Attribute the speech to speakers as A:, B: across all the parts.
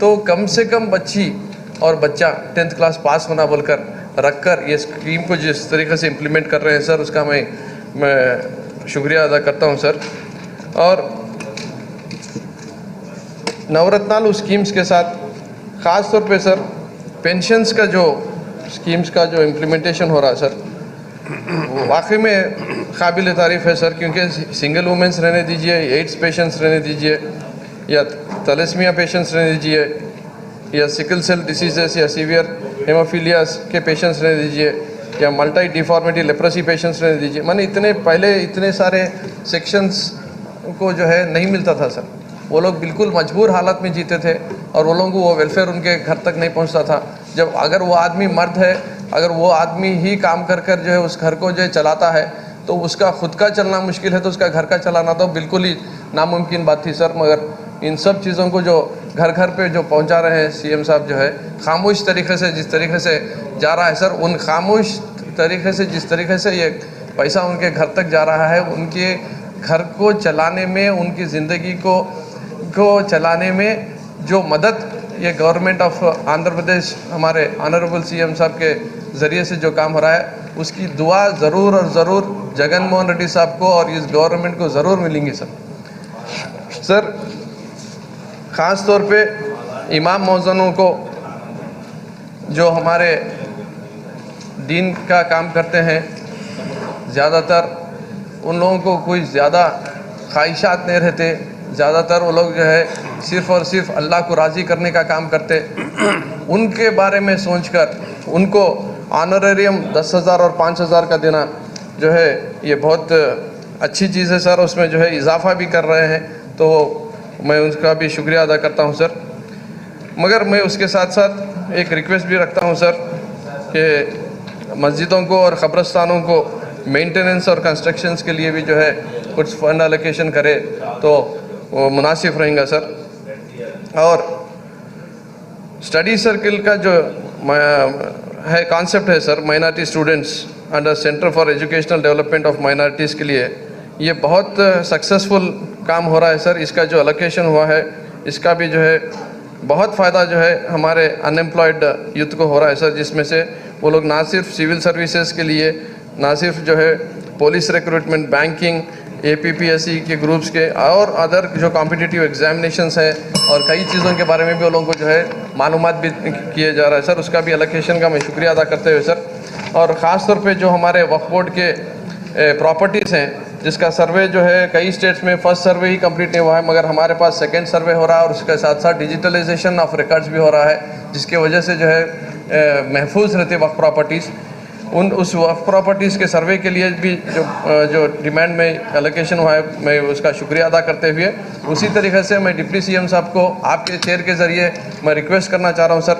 A: तो कम से कम बच्ची और बच्चा 10th क्लास पास होना बोलकर रखकर ये स्कीम को जिस तरीके से इम्प्लीमेंट कर रहे हैं सर, उसका मैं शुक्रिया अदा करता हूं सर। और नवरत्नालु स्कीम्स के साथ ख़ास तौर पे सर पेंशन्स का जो स्कीम्स का जो इम्प्लीमेंटेशन हो रहा है सर, वो वाकई में काबिल तारीफ़ है सर, क्योंकि सिंगल वुमेंस रहने दीजिए, एड्स पेशेंट्स रहने दीजिए, या थैलेसीमिया पेशेंट्स रहने दीजिए, या सिकल सेल डिसीजेस या सीवियर हेमोफीलियास के पेशेंट्स रहने दीजिए, या मल्टी डिफॉर्मिटी लेप्रोसी पेशेंट्स रहने दीजिए, माने इतने पहले इतने सारे सेक्शंस को जो है नहीं मिलता था सर। वो लोग बिल्कुल मजबूर हालत में जीते थे और वो लोगों को वो वेलफेयर उनके घर तक नहीं पहुंचता था। जब अगर वो आदमी मर्द है, अगर वो आदमी ही काम कर कर जो है उस घर को जो है चलाता है, तो उसका खुद का चलना मुश्किल है, तो उसका घर का चलाना तो बिल्कुल ही नामुमकिन बात थी सर। मगर इन सब चीज़ों को जो घर घर पे जो पहुंचा रहे हैं सीएम साहब जो है, खामोश तरीके से जिस तरीके से जा रहा है सर, उन खामोश तरीके से जिस तरीके से ये पैसा उनके घर तक जा रहा है, उनके घर को चलाने में, उनकी ज़िंदगी को चलाने में जो मदद ये गवर्नमेंट ऑफ आंध्र प्रदेश हमारे ऑनरेबल सीएम साहब के ज़रिए से जो काम हो रहा है, उसकी दुआ ज़रूर और ज़रूर जगन मोहन रेड्डी साहब को और इस गवर्नमेंट को ज़रूर मिलेंगी सर। ख़ास तौर पे इमाम मौज़नों को जो हमारे दीन का काम करते हैं, ज़्यादातर उन लोगों को कोई ज़्यादा ख्वाहिशात नहीं रहते, ज़्यादातर वो लोग जो है सिर्फ़ और सिर्फ अल्लाह को राज़ी करने का काम करते। उनके बारे में सोचकर उनको ऑनरेरियम 10,000 और 5,000 का देना जो है ये बहुत अच्छी चीज़ है सर। उसमें जो है इजाफ़ा भी कर रहे हैं, तो मैं उसका भी शुक्रिया अदा करता हूं सर। मगर मैं उसके साथ साथ एक रिक्वेस्ट भी रखता हूं सर कि मस्जिदों को और क़ब्रस्तानों को मेंटेनेंस और कंस्ट्रक्शंस के लिए भी जो है कुछ फंड एलोकेशन करे तो वो मुनासिब रहेगा सर। और स्टडी सर्किल का जो है कॉन्सेप्ट है sir, minority students under centre for educational development of minorities के लिए, ये बहुत सक्सेसफुल काम हो रहा है सर। इसका जो एलोकेशन हुआ है, इसका भी जो है बहुत फ़ायदा जो है हमारे अनएम्प्लॉयड यूथ को हो रहा है सर, जिसमें से वो लोग ना सिर्फ सिविल सर्विसेज के लिए, ना सिर्फ जो है पुलिस रिक्रूटमेंट, बैंकिंग, APPSC के ग्रुप्स के और अदर जो कॉम्पिटिटिव एग्जामिनेशंस है और कई चीज़ों के बारे में भी वो लोगों को जो है मालूमात भी किए जा रहा है सर। उसका भी एलोकेशन का मैं शुक्रिया अदा करते हुए सर। और ख़ास तौर पे जो हमारे वक्फ बोर्ड के प्रॉपर्टीज़ हैं, जिसका सर्वे जो है कई स्टेट्स में फर्स्ट सर्वे ही कंप्लीट नहीं हुआ है, मगर हमारे पास सेकेंड सर्वे हो रहा है और उसके साथ साथ डिजिटलाइजेशन ऑफ रिकॉर्ड्स भी हो रहा है, जिसके वजह से जो है महफूज रहते वक्फ प्रॉपर्टीज़। उस वक्फ प्रॉपर्टीज़ के सर्वे के लिए भी जो डिमांड में एलोकेशन हुआ है, मैं उसका शुक्रिया अदा करते हुए उसी तरीके से मैं डिप्टी सीएम साहब को आपके चेयर के ज़रिए मैं रिक्वेस्ट करना चाह रहा हूँ sir,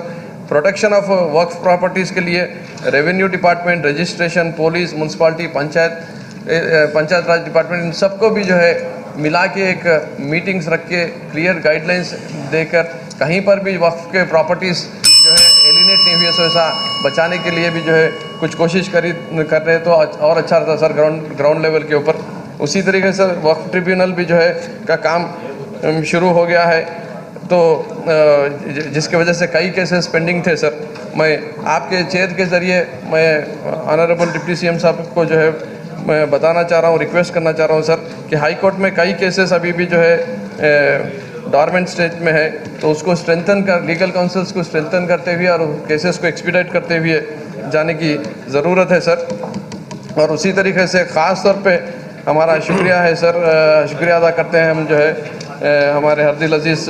A: protection of Waqf properties के लिए revenue department, registration, police, municipality, panchayat Raj department, इन सबको भी जो है मिला के एक मीटिंग्स रख के क्लियर गाइडलाइंस देकर कहीं पर भी वक्फ के प्रॉपर्टीज़ जो है एलिनेट नहीं हुई, ऐसा बचाने के लिए भी जो है कुछ कोशिश कर रहे हैं तो और अच्छा रहता सर ग्राउंड लेवल के ऊपर। उसी तरीके से वक्फ ट्रिब्यूनल भी जो है का काम शुरू हो गया है, तो जिसकी वजह से कई केसेस पेंडिंग थे सर। मैं आपके चेयर के ज़रिए मैं ऑनरेबल डिप्टी सीएम साहब को जो है मैं बताना चाह रहा हूँ, रिक्वेस्ट करना चाह रहा हूँ सर कि हाई कोर्ट में कई केसेस अभी भी जो है डॉर्मेंट स्टेज में है, तो उसको स्ट्रेंथन कर, लीगल काउंसिल्स को स्ट्रेंथन करते हुए और केसेस को एक्सपीडाइट करते हुए जाने की ज़रूरत है सर। और उसी तरीके से ख़ास तौर पे हमारा शुक्रिया है सर, शुक्रिया अदा करते हैं हम जो है हमारे हरदिल अजीज़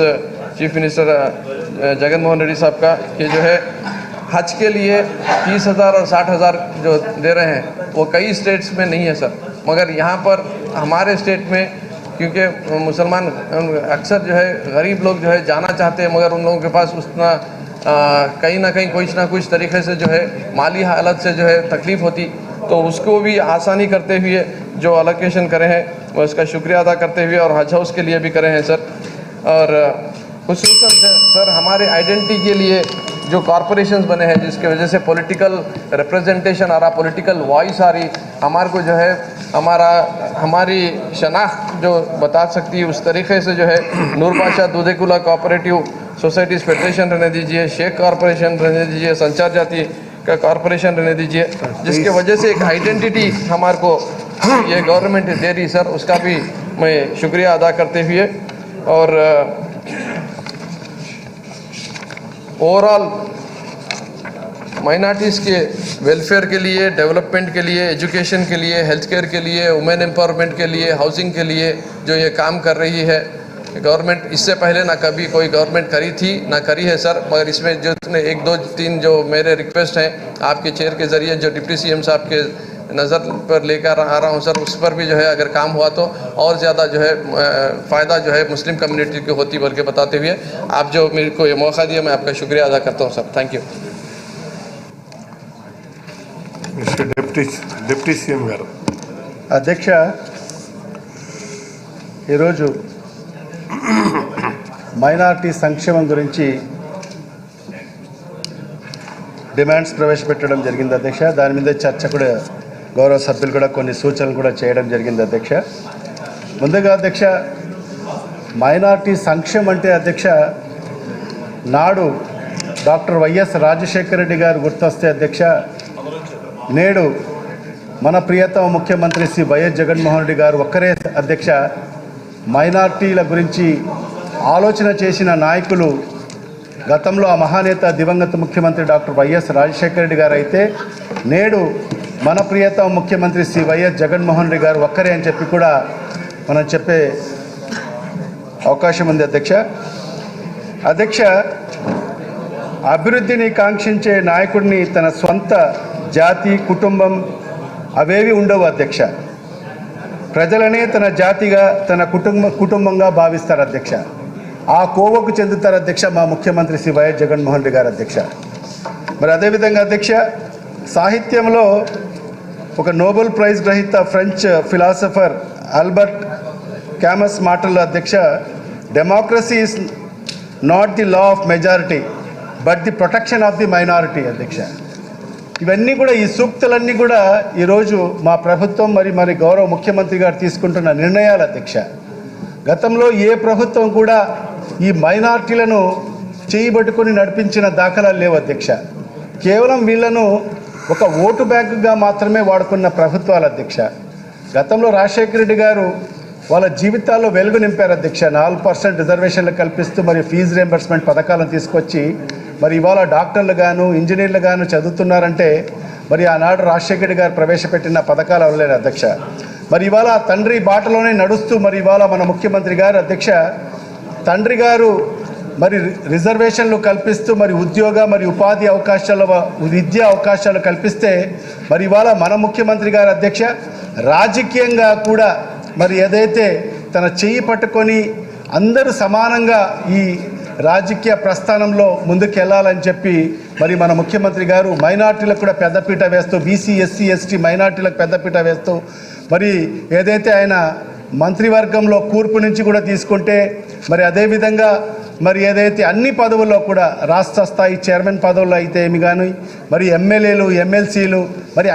A: चीफ मिनिस्टर जगन मोहन रेड्डी साहब का, कि जो है हज के लिए 30,000 और 60,000 जो दे रहे हैं वो कई स्टेट्स में नहीं है सर, मगर यहाँ पर हमारे स्टेट में, क्योंकि मुसलमान अक्सर जो है गरीब लोग जो है जाना चाहते हैं, मगर उन लोगों के पास उतना कहीं ना कहीं कुछ ना कुछ तरीके से जो है माली हालत से जो है तकलीफ़ होती, तो उसको भी आसानी करते हुए जो एलोकेशन करे हैं मैं उसका शुक्रिया अदा करते हुए और हज हाउस के लिए भी करे हैं सर। और खुसूसन सर हमारे आइडेंटिटी के लिए जो कॉरपोरेशंस बने हैं, जिसकी वजह से पॉलिटिकल रिप्रेजेंटेशन आ रहा, पॉलिटिकल वॉइस आ रही, हमारे को जो है हमारी शनाख्त जो बता सकती है, उस तरीके से जो है नूर बादशाह दूधे कुला कोऑपरेटिव सोसाइटीज़ फेडरेशन रहने दीजिए, शेख कॉरपोरेशन रहने दीजिए, संचार जाति का कॉरपोरेशन रहने दीजिए, जिसके वजह से एक आइडेंटिटी हमारे को ये गवर्नमेंट दे रही सर, उसका भी मैं शुक्रिया अदा करते हुए और ओवरऑल माइनॉरिटीज़ के वेलफेयर के लिए, डेवलपमेंट के लिए, एजुकेशन के लिए, हेल्थ केयर के लिए, वुमेन एम्पावरमेंट के लिए, हाउसिंग के लिए जो ये काम कर रही है गवर्नमेंट, इससे पहले ना कभी कोई गवर्नमेंट करी थी ना करी है सर। मगर इसमें जो 1 2 3 जो मेरे रिक्वेस्ट हैं आपके चेयर के ज़रिए जो डिप्टी सीएम साहब के नज़र पर लेकर आ रहा हूं सर, उस पर भी जो है अगर काम हुआ तो और ज़्यादा जो है फ़ायदा जो है मुस्लिम कम्युनिटी की होती बोल के बताते हुए आप जो मेरे को ये मौका दिया मैं आपका शुक्रिया अदा करता हूँ sir. Thank you.
B: Deputy CM గారు.
C: అధ్యక్ష, ఈరోజు మైనారిటీ సంక్షేమం గురించి డిమాండ్స్ ప్రవేశపెట్టడం జరిగింది అధ్యక్ష. దాని మీద చర్చ కూడా గౌరవ సభ్యులు కూడా కొన్ని సూచనలు కూడా చేయడం జరిగింది అధ్యక్ష. ముందుగా అధ్యక్ష, మైనారిటీ సంక్షేమం అంటే అధ్యక్ష నాడు డాక్టర్ వైఎస్ రాజశేఖర రెడ్డి గారు గుర్తొస్తే అధ్యక్ష, నేడు మన ప్రియతమ ముఖ్యమంత్రి శ్రీ వైఎస్ జగన్మోహన్ రెడ్డి గారు ఒక్కరే అధ్యక్ష మైనార్టీల గురించి ఆలోచన చేసిన నాయకులు గతంలో ఆ మహానేత దివంగత ముఖ్యమంత్రి డాక్టర్ వైఎస్ రాజశేఖర రెడ్డి గారు అయితే, నేడు మన ప్రియతమ ముఖ్యమంత్రి శ్రీ వైఎస్ జగన్మోహన్ రెడ్డి గారు ఒక్కరే అని చెప్పి కూడా మనం చెప్పే అవకాశం ఉంది అధ్యక్ష. అధ్యక్ష, అభివృద్ధిని కాంక్షించే నాయకుడిని తన స్వంత జాతి, కుటుంబం అవేవి ఉండవు అధ్యక్ష. ప్రజలనే తన జాతిగా, తన కుటుంబంగా భావిస్తారు అధ్యక్ష. ఆ కోవకు చెందుతారు అధ్యక్ష మా ముఖ్యమంత్రి శ్రీ వైఎస్ జగన్మోహన్ రెడ్డి గారు అధ్యక్ష. మరి అదేవిధంగా అధ్యక్ష, సాహిత్యంలో ఒక నోబెల్ ప్రైజ్ గ్రహీత ఫ్రెంచ్ ఫిలాసఫర్ ఆల్బర్ట్ క్యామస్ మాటల్లో అధ్యక్ష, democracy is not the law of majority but the protection of the minority అధ్యక్ష. ఇవన్నీ కూడా, ఈ సూక్తులన్నీ కూడా ఈరోజు మా ప్రభుత్వం మరి గౌరవ ముఖ్యమంత్రి గారు తీసుకుంటున్న నిర్ణయాలు అధ్యక్ష. గతంలో ఏ ప్రభుత్వం కూడా ఈ మైనారిటీలను చేయబట్టుకొని నడిపించిన దాఖలాలు లేవు అధ్యక్ష. కేవలం వీళ్లను ఒక ఓటు బ్యాంకుగా మాత్రమే వాడుకున్న ప్రభుత్వాలు అధ్యక్ష. గతంలో రాజశేఖర రెడ్డి గారు వాళ్ళ జీవితాల్లో వెలుగు నింపారు అధ్యక్ష. 4% రిజర్వేషన్లు కల్పిస్తూ మరి ఫీజు రియంబర్స్మెంట్ పథకాలను తీసుకొచ్చి మరి ఇవాళ డాక్టర్లు గాను, ఇంజనీర్లు గాను చదువుతున్నారంటే మరి ఆనాడు రాజశేఖర రెడ్డి గారు ప్రవేశపెట్టిన పథకాలు అవ్వలేదు అధ్యక్ష. మరి ఇవాళ తండ్రి బాటలోనే నడుస్తూ మరి ఇవాళ మన ముఖ్యమంత్రి గారు అధ్యక్ష, తండ్రి గారు మరి రిజర్వేషన్లు కల్పిస్తూ మరి ఉద్యోగ మరి ఉపాధి అవకాశాలు, విద్యా అవకాశాలు కల్పిస్తే మరి ఇవాళ మన ముఖ్యమంత్రి గారు అధ్యక్ష రాజకీయంగా కూడా మరి ఏదైతే తన చెయ్యి పట్టుకొని అందరూ సమానంగా ఈ రాజకీయ ప్రస్థానంలో ముందుకెళ్లాలని చెప్పి మరి మన ముఖ్యమంత్రి గారు మైనార్టీలకు కూడా పెద్దపీట వేస్తూ, బీసీ ఎస్సీ ఎస్టీ మైనార్టీలకు పెద్దపీట వేస్తూ మరి ఏదైతే ఆయన మంత్రివర్గంలో కూర్పు నుంచి కూడా తీసుకుంటే మరి అదేవిధంగా మరి ఏదైతే అన్ని పదవుల్లో కూడా రాష్ట్ర స్థాయి చైర్మన్ పదవుల్లో అయితే ఏమి కానీ మరి ఎమ్మెల్యేలు, ఎమ్మెల్సీలు మరి